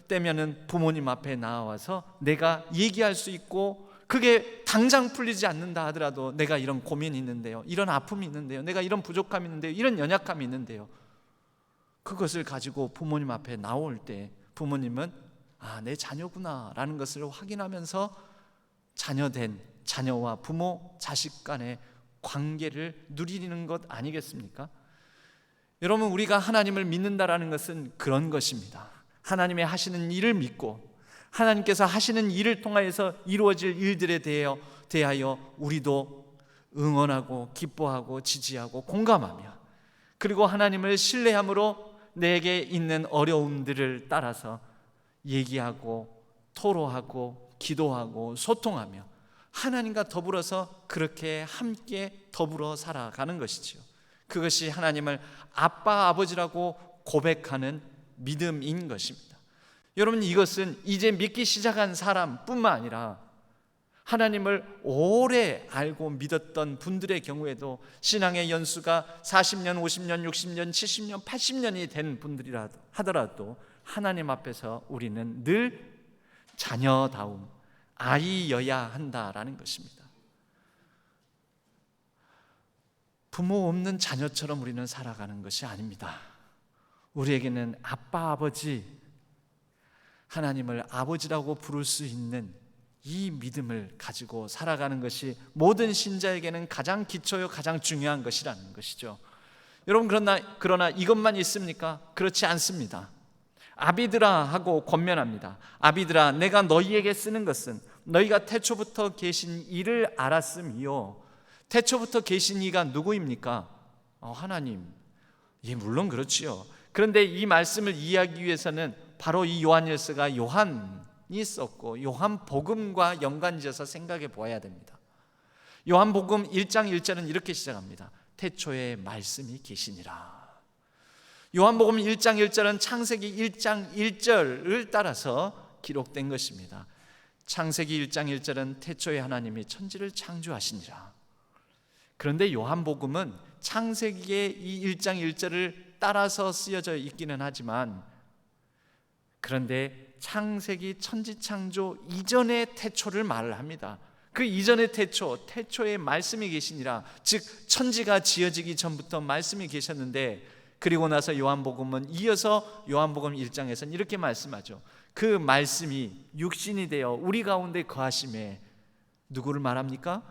때면은 부모님 앞에 나와서 내가 얘기할 수 있고, 그게 당장 풀리지 않는다 하더라도 내가 이런 고민이 있는데요, 이런 아픔이 있는데요, 내가 이런 부족함이 있는데요, 이런 연약함이 있는데요, 그것을 가지고 부모님 앞에 나올 때 부모님은 내 자녀구나 라는 것을 확인하면서 자녀된 자녀와 부모, 자식 간의 관계를 누리는 것 아니겠습니까? 여러분, 우리가 하나님을 믿는다라는 것은 그런 것입니다. 하나님의 하시는 일을 믿고 하나님께서 하시는 일을 통하여서 이루어질 일들에 대하여 우리도 응원하고 기뻐하고 지지하고 공감하며, 그리고 하나님을 신뢰함으로 내게 있는 어려움들을 따라서 얘기하고 토로하고 기도하고 소통하며 하나님과 더불어서 그렇게 함께 더불어 살아가는 것이지요. 그것이 하나님을 아빠, 아버지라고 고백하는 믿음인 것입니다. 여러분, 이것은 이제 믿기 시작한 사람뿐만 아니라 하나님을 오래 알고 믿었던 분들의 경우에도 신앙의 연수가 40년, 50년, 60년, 70년, 80년이 된 분들이라 하더라도 하나님 앞에서 우리는 늘 자녀다움, 아이여야 한다라는 것입니다. 부모 없는 자녀처럼 우리는 살아가는 것이 아닙니다. 우리에게는 아빠, 아버지, 하나님을 아버지라고 부를 수 있는 이 믿음을 가지고 살아가는 것이 모든 신자에게는 가장 기초요, 가장 중요한 것이라는 것이죠. 여러분, 그러나 이것만 있습니까? 그렇지 않습니다. 아비들아 하고 권면합니다. 아비들아, 내가 너희에게 쓰는 것은 너희가 태초부터 계신 이를 알았음이요. 태초부터 계신 이가 누구입니까? 하나님. 예, 물론 그렇지요. 그런데 이 말씀을 이해하기 위해서는 바로 이 요한일서가 요한이 썼고 요한복음과 연관지어서 생각해 보아야 됩니다. 요한복음 1장 1절은 이렇게 시작합니다. 태초에 말씀이 계시니라. 요한복음 1장 1절은 창세기 1장 1절을 따라서 기록된 것입니다. 창세기 1장 1절은 태초에 하나님이 천지를 창조하시니라. 그런데 요한복음은 창세기의 이 1장 1절을 따라서 쓰여져 있기는 하지만, 그런데 창세기 천지창조 이전의 태초를 말을 합니다. 그 이전의 태초에 말씀이 계시니라, 즉 천지가 지어지기 전부터 말씀이 계셨는데, 그리고 나서 요한복음은 이어서 요한복음 1장에서는 이렇게 말씀하죠. 그 말씀이 육신이 되어 우리 가운데 거하심에, 누구를 말합니까?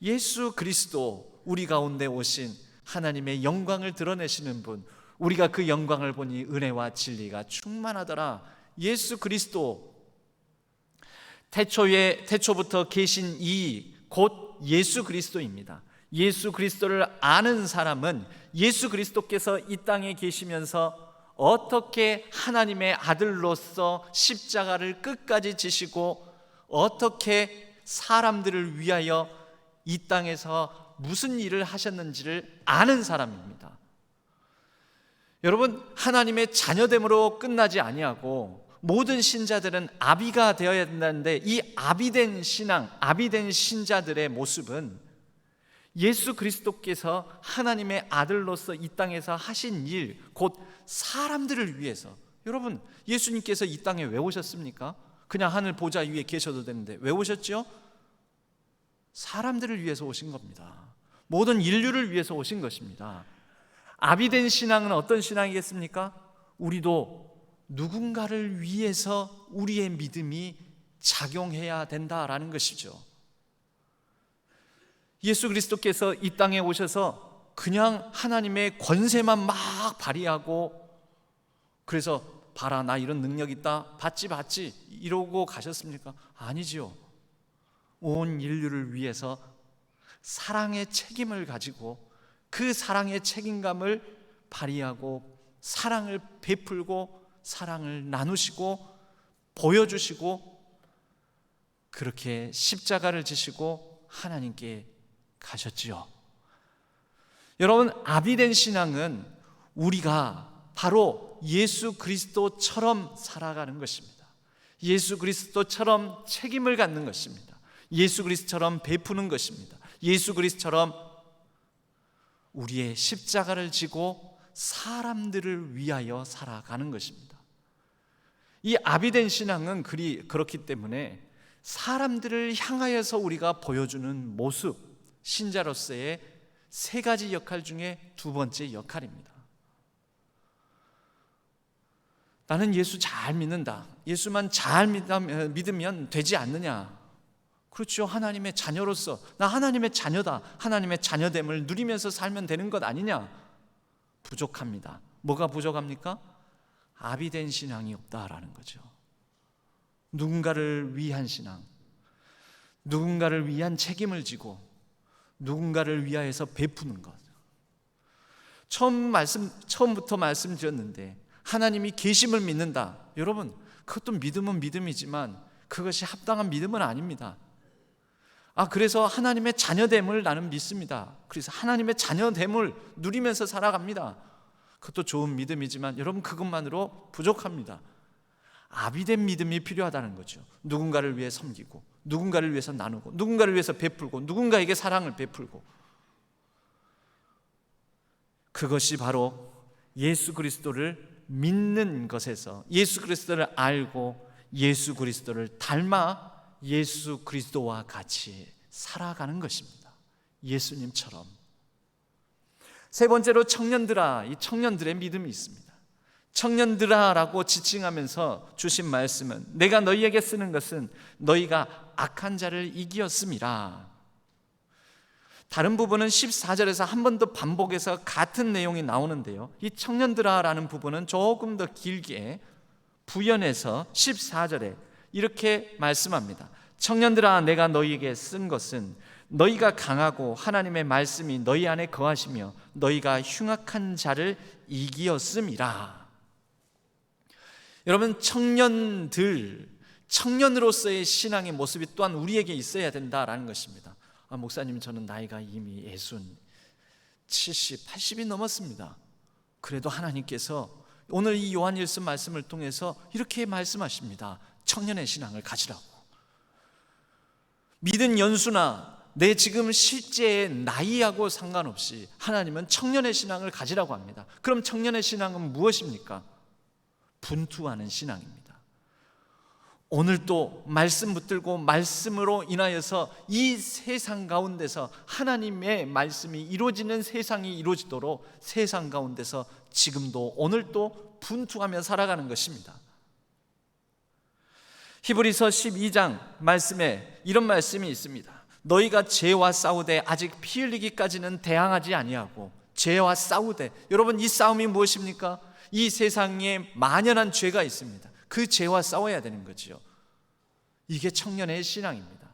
예수 그리스도, 우리 가운데 오신 하나님의 영광을 드러내시는 분, 우리가 그 영광을 보니 은혜와 진리가 충만하더라. 예수 그리스도, 태초부터 계신 이 곧 예수 그리스도입니다. 예수 그리스도를 아는 사람은 예수 그리스도께서 이 땅에 계시면서 어떻게 하나님의 아들로서 십자가를 끝까지 지시고 어떻게 사람들을 위하여 이 땅에서 무슨 일을 하셨는지를 아는 사람입니다. 여러분, 하나님의 자녀됨으로 끝나지 아니하고 모든 신자들은 아비가 되어야 된다는데, 이 아비된 신앙, 아비된 신자들의 모습은 예수 그리스도께서 하나님의 아들로서 이 땅에서 하신 일, 곧 사람들을 위해서. 여러분, 예수님께서 이 땅에 왜 오셨습니까? 그냥 하늘 보좌 위에 계셔도 되는데 왜 오셨죠? 사람들을 위해서 오신 겁니다. 모든 인류를 위해서 오신 것입니다. 아비된 신앙은 어떤 신앙이겠습니까? 우리도 누군가를 위해서 우리의 믿음이 작용해야 된다라는 것이죠. 예수 그리스도께서 이 땅에 오셔서 그냥 하나님의 권세만 막 발휘하고, 그래서 봐라 나 이런 능력 있다, 받지 이러고 가셨습니까? 아니지요. 온 인류를 위해서 사랑의 책임을 가지고 그 사랑의 책임감을 발휘하고 사랑을 베풀고 사랑을 나누시고 보여주시고, 그렇게 십자가를 지시고 하나님께 가셨지요. 여러분, 아비된 신앙은 우리가 바로 예수 그리스도처럼 살아가는 것입니다. 예수 그리스도처럼 책임을 갖는 것입니다. 예수 그리스도처럼 베푸는 것입니다. 예수 그리스도처럼 우리의 십자가를 지고 사람들을 위하여 살아가는 것입니다. 이 아비된 신앙은 그렇기 때문에 사람들을 향하여서 우리가 보여주는 모습, 신자로서의 세 가지 역할 중에 두 번째 역할입니다. 나는 예수 잘 믿는다, 예수만 잘 믿으면 되지 않느냐? 그렇죠. 하나님의 자녀로서 나 하나님의 자녀다, 하나님의 자녀됨을 누리면서 살면 되는 것 아니냐? 부족합니다. 뭐가 부족합니까? 아비된 신앙이 없다라는 거죠. 누군가를 위한 신앙, 누군가를 위한 책임을 지고 누군가를 위하여서 베푸는 것. 처음부터 말씀드렸는데 하나님이 계심을 믿는다. 여러분, 그것도 믿음은 믿음이지만 그것이 합당한 믿음은 아닙니다. 그래서 하나님의 자녀됨을 나는 믿습니다. 그래서 하나님의 자녀됨을 누리면서 살아갑니다. 그것도 좋은 믿음이지만 여러분, 그것만으로 부족합니다. 아비된 믿음이 필요하다는 거죠. 누군가를 위해 섬기고, 누군가를 위해서 나누고, 누군가를 위해서 베풀고, 누군가에게 사랑을 베풀고, 그것이 바로 예수 그리스도를 믿는 것에서, 예수 그리스도를 알고 예수 그리스도를 닮아 예수 그리스도와 같이 살아가는 것입니다. 예수님처럼. 세 번째로 청년들아, 이 청년들의 믿음이 있습니다. 청년들아라고 지칭하면서 주신 말씀은, 내가 너희에게 쓰는 것은 너희가 악한 자를 이기었음이라. 다른 부분은 14절에서 한 번 더 반복해서 같은 내용이 나오는데요, 이 청년들아라는 부분은 조금 더 길게 부연해서 14절에 이렇게 말씀합니다. 청년들아, 내가 너희에게 쓴 것은 너희가 강하고 하나님의 말씀이 너희 안에 거하시며 너희가 흉악한 자를 이기었음이라. 여러분, 청년으로서의 신앙의 모습이 또한 우리에게 있어야 된다라는 것입니다. 목사님, 저는 나이가 이미 60, 70, 80이 넘었습니다. 그래도 하나님께서 오늘 이 요한일서 말씀을 통해서 이렇게 말씀하십니다. 청년의 신앙을 가지라고. 믿은 연수나 내 지금 실제의 나이하고 상관없이 하나님은 청년의 신앙을 가지라고 합니다. 그럼 청년의 신앙은 무엇입니까? 분투하는 신앙입니다. 오늘도 말씀 붙들고 말씀으로 인하여서 이 세상 가운데서 하나님의 말씀이 이루어지는 세상이 이루어지도록 세상 가운데서 지금도 오늘도 분투하며 살아가는 것입니다. 히브리서 12장 말씀에 이런 말씀이 있습니다. 너희가 죄와 싸우되 아직 피 흘리기까지는 대항하지 아니하고, 죄와 싸우되, 여러분, 이 싸움이 무엇입니까? 이 세상에 만연한 죄가 있습니다. 그 죄와 싸워야 되는 거지요. 이게 청년의 신앙입니다.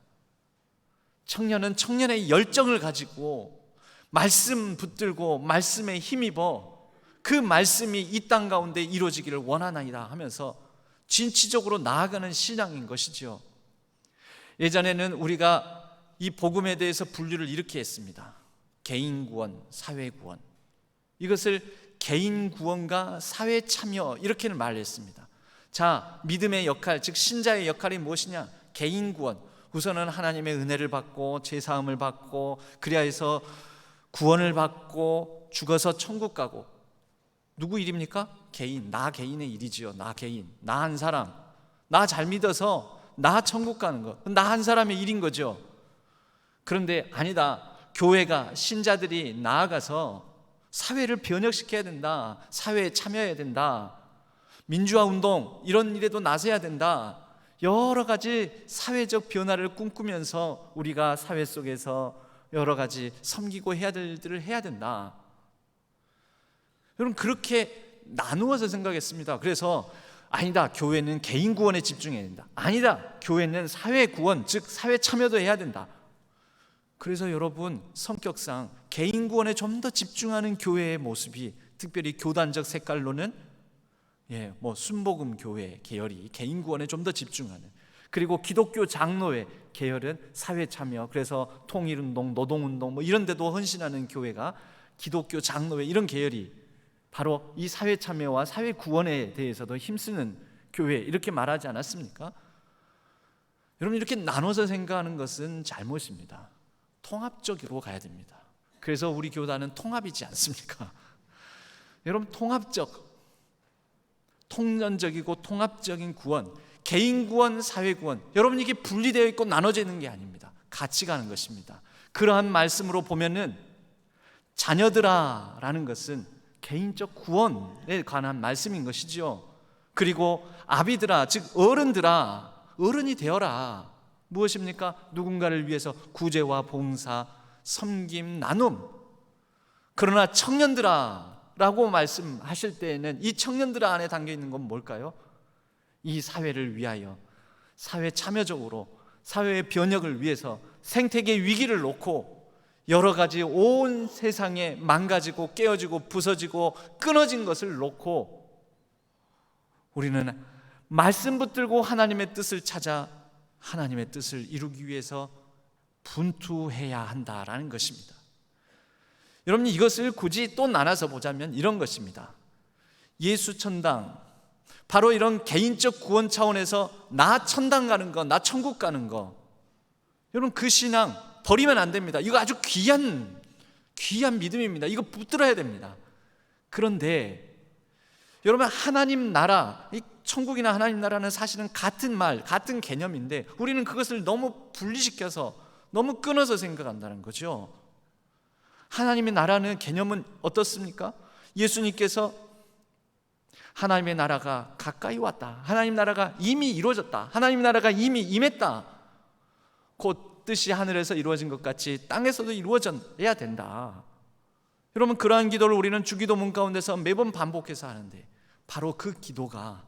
청년은 청년의 열정을 가지고 말씀 붙들고 말씀에 힘입어 그 말씀이 이 땅 가운데 이루어지기를 원하나이다 하면서 진취적으로 나아가는 신앙인 것이지요. 예전에는 우리가 이 복음에 대해서 분류를 이렇게 했습니다. 개인 구원, 사회 구원. 이것을 개인 구원과 사회 참여 이렇게는 말했습니다. 자, 믿음의 역할, 즉 신자의 역할이 무엇이냐? 개인 구원. 우선은 하나님의 은혜를 받고 제사함을 받고 그리하여 해서 구원을 받고 죽어서 천국 가고. 누구 일입니까? 개인, 나 개인의 일이지요. 나 개인, 나 한 사람, 나 잘 믿어서 나 천국 가는 거, 나 한 사람의 일인 거죠. 그런데 아니다. 교회가, 신자들이 나아가서 사회를 변혁시켜야 된다. 사회에 참여해야 된다. 민주화 운동 이런 일에도 나서야 된다. 여러 가지 사회적 변화를 꿈꾸면서 우리가 사회 속에서 여러 가지 섬기고 해야 될 일들을 해야 된다. 여러분, 그렇게 나누어서 생각했습니다. 그래서 아니다, 교회는 개인 구원에 집중해야 된다. 아니다, 교회는 사회 구원, 즉 사회 참여도 해야 된다. 그래서 여러분, 성격상 개인 구원에 좀 더 집중하는 교회의 모습이, 특별히 교단적 색깔로는 순복음 교회 계열이 개인 구원에 좀 더 집중하는, 그리고 기독교 장로회 계열은 사회 참여, 그래서 통일운동, 노동운동 이런 데도 헌신하는 교회가 기독교 장로회 이런 계열이 바로 이 사회 참여와 사회 구원에 대해서도 힘쓰는 교회, 이렇게 말하지 않았습니까? 여러분, 이렇게 나눠서 생각하는 것은 잘못입니다. 통합적으로 가야 됩니다. 그래서 우리 교단은 통합이지 않습니까? 여러분, 통전적이고 통합적인 구원, 개인 구원, 사회 구원, 여러분, 이게 분리되어 있고 나눠져 있는 게 아닙니다. 같이 가는 것입니다. 그러한 말씀으로 보면은 자녀들아 라는 것은 개인적 구원에 관한 말씀인 것이죠. 그리고 아비들아, 즉 어른들아, 어른이 되어라. 무엇입니까? 누군가를 위해서 구제와 봉사, 섬김, 나눔. 그러나 청년들아 라고 말씀하실 때에는 이 청년들아 안에 담겨있는 건 뭘까요? 이 사회를 위하여, 사회 참여적으로, 사회의 변혁을 위해서 생태계 위기를 놓고 여러 가지 온 세상에 망가지고 깨어지고 부서지고 끊어진 것을 놓고 우리는 말씀 붙들고 하나님의 뜻을 찾아 하나님의 뜻을 이루기 위해서 분투해야 한다라는 것입니다. 여러분, 이것을 굳이 또 나눠서 보자면 이런 것입니다. 예수 천당, 바로 이런 개인적 구원 차원에서 나 천당 가는 거, 나 천국 가는 거, 여러분, 그 신앙 버리면 안 됩니다. 이거 아주 귀한 믿음입니다. 이거 붙들어야 됩니다. 그런데 여러분, 하나님 나라, 이 천국이나 하나님 나라는 사실은 같은 말, 같은 개념인데 우리는 그것을 너무 분리시켜서 너무 끊어서 생각한다는 거죠. 하나님의 나라는 개념은 어떻습니까? 예수님께서 하나님의 나라가 가까이 왔다, 하나님 나라가 이미 이루어졌다, 하나님 나라가 이미 임했다, 곧 뜻이 하늘에서 이루어진 것 같이 땅에서도 이루어져야 된다. 여러분, 그러한 기도를 우리는 주기도문 가운데서 매번 반복해서 하는데 바로 그 기도가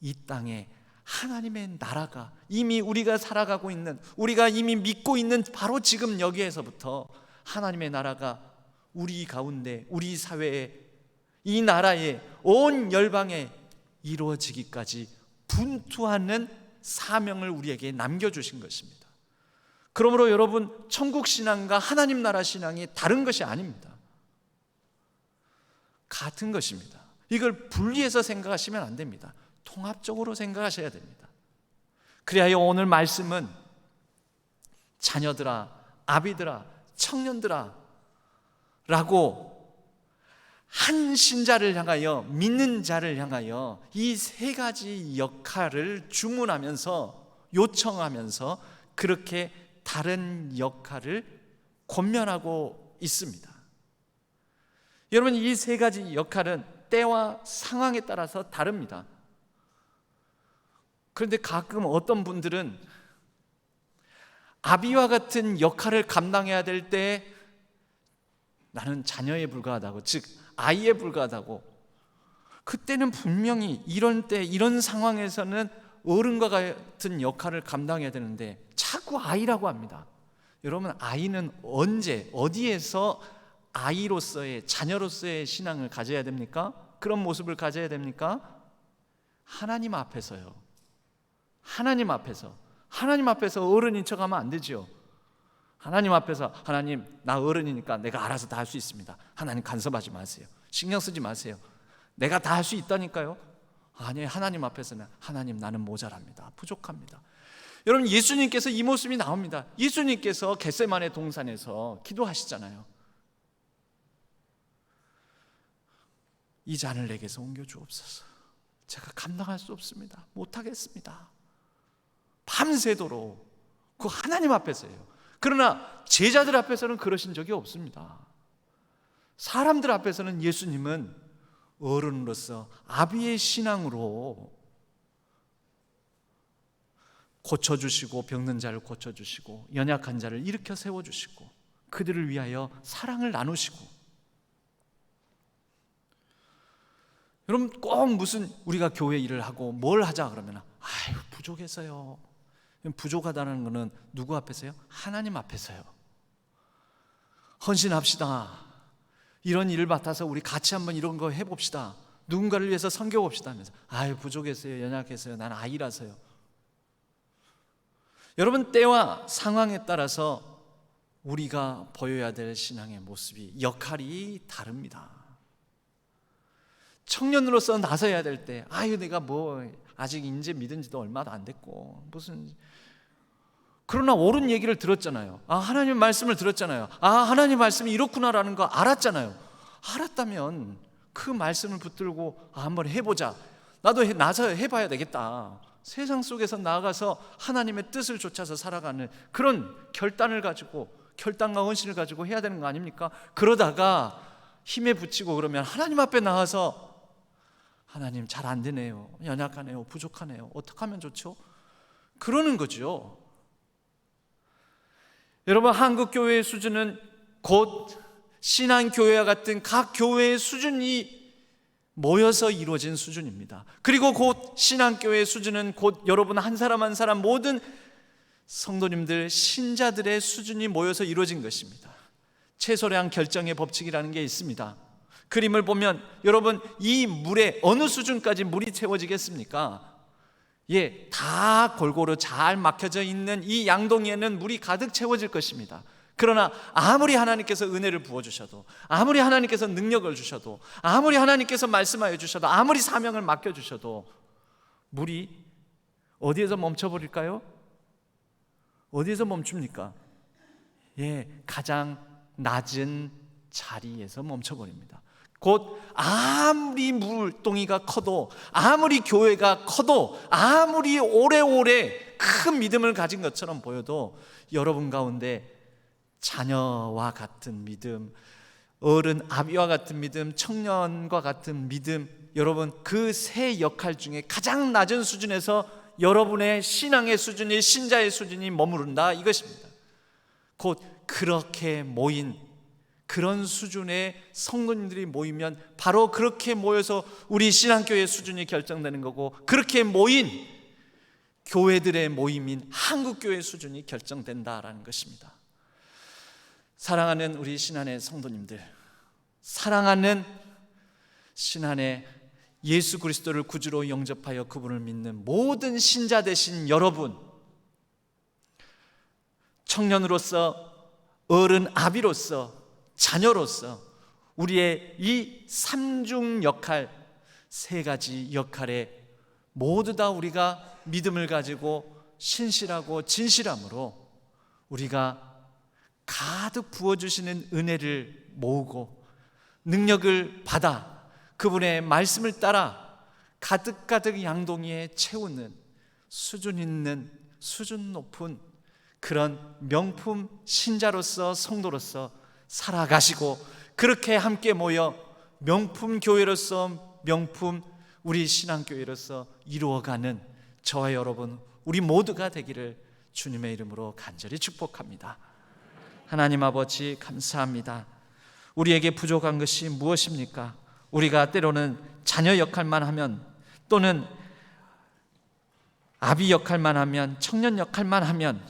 이 땅에 하나님의 나라가 이미 우리가 살아가고 있는, 우리가 이미 믿고 있는 바로 지금 여기에서부터 하나님의 나라가 우리 가운데, 우리 사회에, 이 나라에, 온 열방에 이루어지기까지 분투하는 사명을 우리에게 남겨주신 것입니다. 그러므로 여러분, 천국 신앙과 하나님 나라 신앙이 다른 것이 아닙니다. 같은 것입니다. 이걸 분리해서 생각하시면 안 됩니다. 통합적으로 생각하셔야 됩니다. 그리하여 오늘 말씀은 자녀들아, 아비들아, 청년들아 라고 한 신자를 향하여, 믿는 자를 향하여 이 세 가지 역할을 주문하면서, 요청하면서 그렇게 다른 역할을 권면하고 있습니다. 여러분, 이 세 가지 역할은 때와 상황에 따라서 다릅니다. 그런데 가끔 어떤 분들은 아비와 같은 역할을 감당해야 될 때 나는 자녀에 불과하다고, 즉 아이에 불과하다고, 그때는 분명히 이런 때, 이런 상황에서는 어른과 같은 역할을 감당해야 되는데 자꾸 아이라고 합니다. 여러분, 아이는 언제, 어디에서 아이로서의, 자녀로서의 신앙을 가져야 됩니까? 그런 모습을 가져야 됩니까? 하나님 앞에서요. 하나님 앞에서 어른인 척하면 안 되죠. 하나님 앞에서, 하나님, 나 어른이니까 내가 알아서 다 할 수 있습니다. 하나님 간섭하지 마세요. 신경 쓰지 마세요. 내가 다 할 수 있다니까요. 아니, 하나님 앞에서는, 하나님, 나는 모자랍니다. 부족합니다. 여러분, 예수님께서 이 모습이 나옵니다. 예수님께서 겟세마네 동산에서 기도하시잖아요. 이 잔을 내게서 옮겨주옵소서. 제가 감당할 수 없습니다. 못하겠습니다. 밤새도록 그 하나님 앞에서예요. 그러나 제자들 앞에서는 그러신 적이 없습니다. 사람들 앞에서는 예수님은 어른으로서 아비의 신앙으로 고쳐주시고, 병든 자를 고쳐주시고, 연약한 자를 일으켜 세워주시고, 그들을 위하여 사랑을 나누시고. 여러분, 꼭 무슨 우리가 교회 일을 하고 뭘 하자 그러면 아유, 부족해서요. 부족하다는 것은 누구 앞에서요? 하나님 앞에서요. 헌신합시다. 이런 일을 맡아서 우리 같이 한번 이런 거 해봅시다. 누군가를 위해서 섬겨봅시다 하면서 아유, 부족해서요, 연약해서요, 난 아이라서요. 여러분, 때와 상황에 따라서 우리가 보여야 될 신앙의 모습이, 역할이 다릅니다. 청년으로서 나서야 될 때, 아유, 내가 뭐 아직 이제 믿은 지도 얼마도 안 됐고 무슨, 그러나 옳은 얘기를 들었잖아요. 아, 하나님 말씀을 들었잖아요. 아, 하나님 말씀이 이렇구나라는 거 알았잖아요. 알았다면 그 말씀을 붙들고 한번 해보자. 나도 나서 해봐야 되겠다. 세상 속에서 나아가서 하나님의 뜻을 좇아서 살아가는 그런 결단을 가지고, 결단과 헌신을 가지고 해야 되는 거 아닙니까? 그러다가 힘에 부치고 그러면 하나님 앞에 나와서 하나님, 잘 안 되네요, 연약하네요, 부족하네요, 어떻게 하면 좋죠? 그러는 거죠. 여러분, 한국 교회의 수준은 곧 신앙교회와 같은 각 교회의 수준이 모여서 이루어진 수준입니다. 그리고 곧 신앙교회의 수준은 곧 여러분 한 사람 한 사람, 모든 성도님들, 신자들의 수준이 모여서 이루어진 것입니다. 최소량 결정의 법칙이라는 게 있습니다. 그림을 보면 여러분, 이 물에 어느 수준까지 물이 채워지겠습니까? 예, 다 골고루 잘 막혀져 있는 이 양동이에는 물이 가득 채워질 것입니다. 그러나 아무리 하나님께서 은혜를 부어주셔도, 아무리 하나님께서 능력을 주셔도, 아무리 하나님께서 말씀하여 주셔도, 아무리 사명을 맡겨주셔도 물이 어디에서 멈춰버릴까요? 어디에서 멈춥니까? 예, 가장 낮은 자리에서 멈춰버립니다. 곧 아무리 물동이가 커도, 아무리 교회가 커도, 아무리 오래오래 큰 믿음을 가진 것처럼 보여도 여러분 가운데 자녀와 같은 믿음, 어른 아비와 같은 믿음, 청년과 같은 믿음, 여러분 그 세 역할 중에 가장 낮은 수준에서 여러분의 신앙의 수준이, 신자의 수준이 머무른다, 이것입니다. 곧 그렇게 모인 그런 수준의 성도님들이 모이면 바로 그렇게 모여서 우리 신앙교회의 수준이 결정되는 거고, 그렇게 모인 교회들의 모임인 한국교회 수준이 결정된다라는 것입니다. 사랑하는 우리 신안의 성도님들, 사랑하는 신안의 예수 그리스도를 구주로 영접하여 그분을 믿는 모든 신자 되신 여러분, 청년으로서, 어른 아비로서, 자녀로서 우리의 이 삼중 역할, 세 가지 역할에 모두 다 우리가 믿음을 가지고 신실하고 진실함으로 우리가 가득 부어주시는 은혜를 모으고 능력을 받아 그분의 말씀을 따라 가득가득 양동이에 채우는 수준 있는, 수준 높은 그런 명품 신자로서, 성도로서 살아가시고, 그렇게 함께 모여 명품 교회로서, 명품 우리 신앙교회로서 이루어가는 저와 여러분, 우리 모두가 되기를 주님의 이름으로 간절히 축복합니다. 하나님 아버지, 감사합니다. 우리에게 부족한 것이 무엇입니까? 우리가 때로는 자녀 역할만 하면, 또는 아비 역할만 하면, 청년 역할만 하면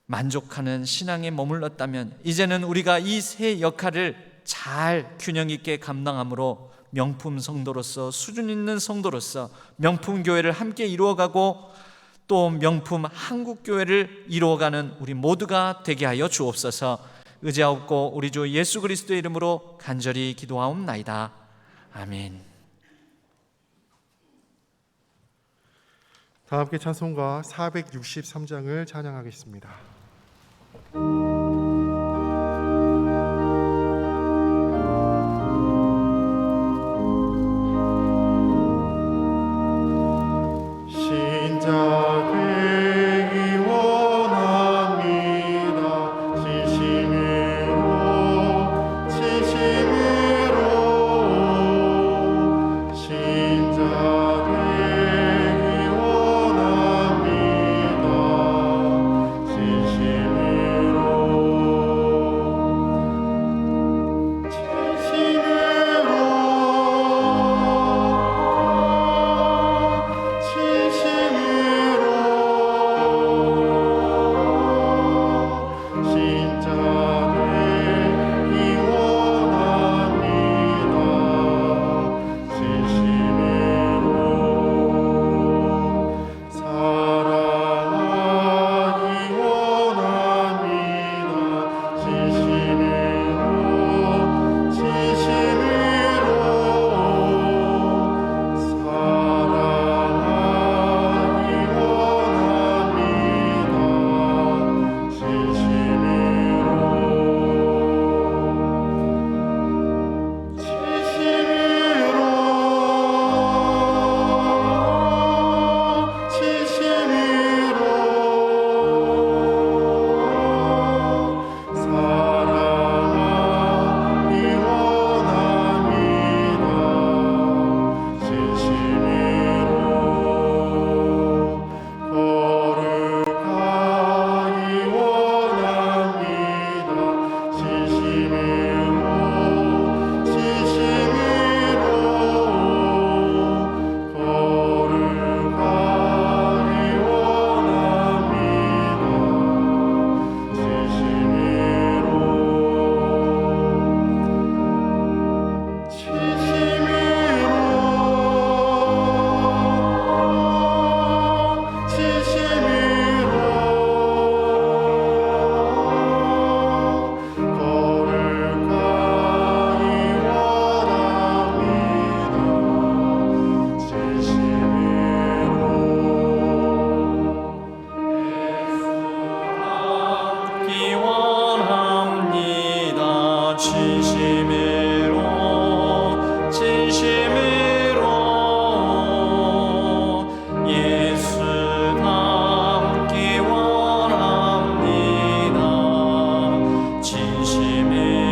만족하는 신앙에 머물렀다면, 이제는 우리가 이 세 역할을 잘 균형 있게 감당함으로 명품 성도로서, 수준 있는 성도로서 명품 교회를 함께 이루어가고 또 명품 한국 교회를 이루어가는 우리 모두가 되게 하여 주옵소서. 의지하옵고 우리 주 예수 그리스도의 이름으로 간절히 기도하옵나이다. 아멘. 다 함께 찬송가 463장을 찬양하겠습니다. 신자 되기 원합니다. 진심으로 신자 되기 원합니다. 진심으로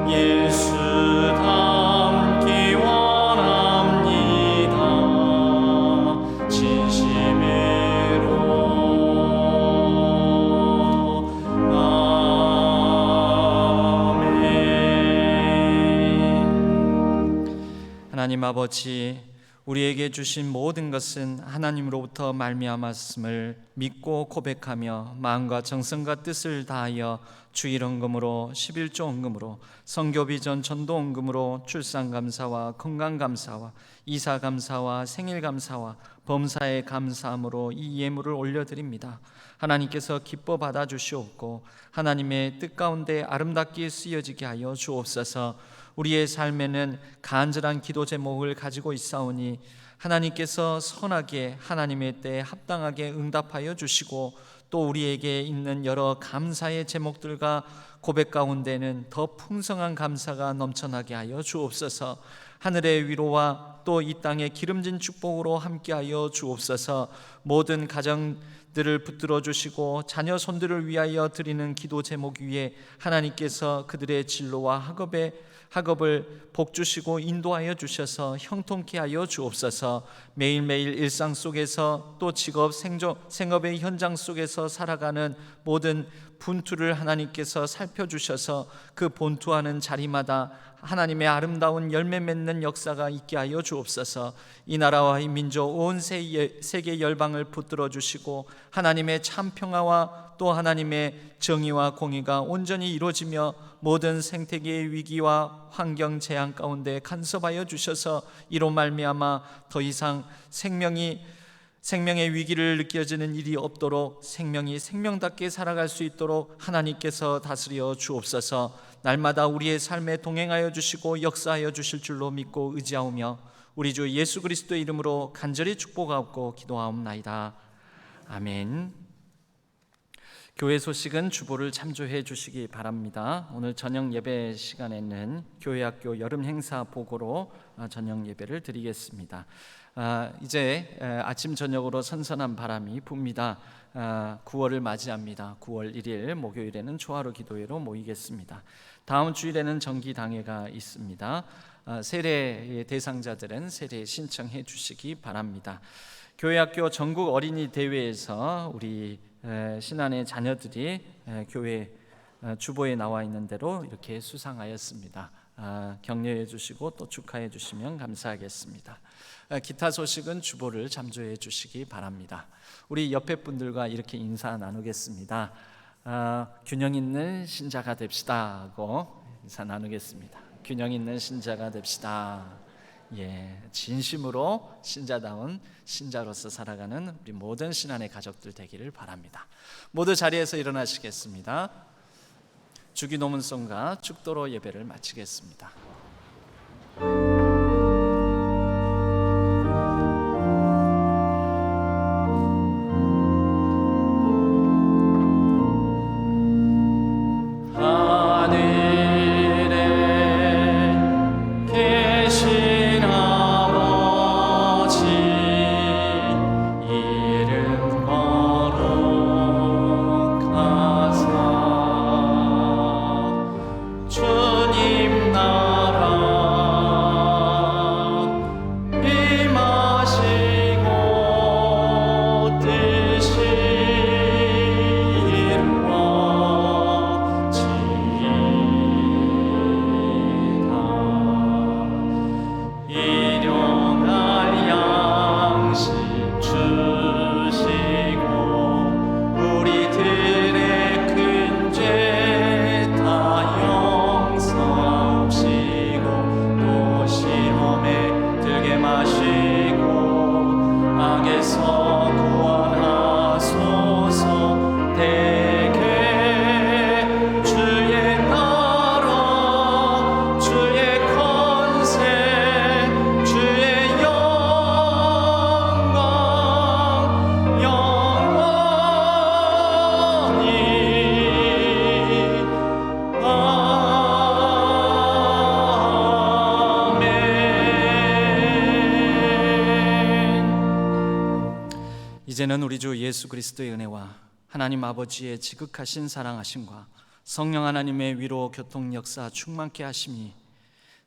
예수 하나님 아버지, 우리에게 주신 모든 것은 하나님으로부터 말미암았음을 믿고 고백하며 마음과 정성과 뜻을 다하여 주일헌금으로 11조 헌금으로 선교비전 전도 헌금으로 출산감사와 건강감사와 이사감사와 생일감사와 범사에 감사함으로 이 예물을 올려드립니다. 하나님께서 기뻐 받아주시옵고 하나님의 뜻 가운데 아름답게 쓰여지게 하여 주옵소서. 우리의 삶에는 간절한 기도 제목을 가지고 있사오니 하나님께서 선하게 하나님의 때에 합당하게 응답하여 주시고 또 우리에게 있는 여러 감사의 제목들과 고백 가운데는 더 풍성한 감사가 넘쳐나게 하여 주옵소서. 하늘의 위로와 또 이 땅의 기름진 축복으로 함께하여 주옵소서. 모든 가정들을 붙들어 주시고 자녀 손들을 위하여 드리는 기도 제목 위에 하나님께서 그들의 진로와 학업을 복주시고 인도하여 주셔서 형통케 하여 주옵소서. 매일매일 일상 속에서 또 직업 생업의 현장 속에서 살아가는 모든 분투를 하나님께서 살펴주셔서 그 본투하는 자리마다 하나님의 아름다운 열매 맺는 역사가 있게 하여 주옵소서. 이 나라와 이 민족 온 세계 열방을 붙들어 주시고 하나님의 참 평화와 또 하나님의 정의와 공의가 온전히 이루어지며 모든 생태계의 위기와 환경 재앙 가운데 간섭하여 주셔서 이로 말미암아 더 이상 생명의 위기를 느껴지는 일이 없도록 생명이 생명답게 살아갈 수 있도록 하나님께서 다스려 주옵소서. 날마다 우리의 삶에 동행하여 주시고 역사하여 주실 줄로 믿고 의지하오며 우리 주 예수 그리스도의 이름으로 간절히 축복하옵고 기도하옵나이다. 아멘. 교회 소식은 주보를 참조해 주시기 바랍니다. 오늘 저녁 예배 시간에는 교회학교 여름 행사 보고로 저녁 예배를 드리겠습니다. 이제 아침 저녁으로 선선한 바람이 붑니다. 9월을 맞이합니다. 9월 1일 목요일에는 초하루 기도회로 모이겠습니다. 다음 주일에는 정기당회가 있습니다. 세례 대상자들은 세례 신청해 주시기 바랍니다. 교회학교 전국 어린이 대회에서 우리 신안의 자녀들이 교회 주보에 나와 있는 대로 이렇게 수상하였습니다. 격려해 주시고 또 축하해 주시면 감사하겠습니다. 기타 소식은 주보를 참조해 주시기 바랍니다. 우리 옆에 분들과 이렇게 인사 나누겠습니다. 균형 있는 신자가 됩시다 하고 인사 나누겠습니다. 균형 있는 신자가 됩시다. 진심으로 신자다운 신자로서 살아가는 우리 모든 신안의 가족들 되기를 바랍니다. 모두 자리에서 일어나시겠습니다. 주기도문송과 축도로 예배를 마치겠습니다. 이제는 우리 주 예수 그리스도의 은혜와 하나님 아버지의 지극하신 사랑하심과 성령 하나님의 위로 교통 역사 충만케 하심이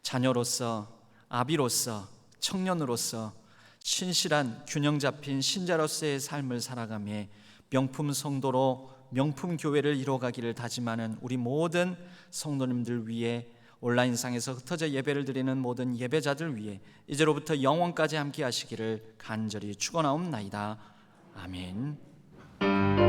자녀로서 아비로서 청년으로서 신실한 균형 잡힌 신자로서의 삶을 살아가며 명품 성도로 명품 교회를 이뤄가기를 다짐하는 우리 모든 성도님들 위해 온라인상에서 흩어져 예배를 드리는 모든 예배자들 위해 이제로부터 영원까지 함께 하시기를 간절히 축원하옵나이다. 아멘.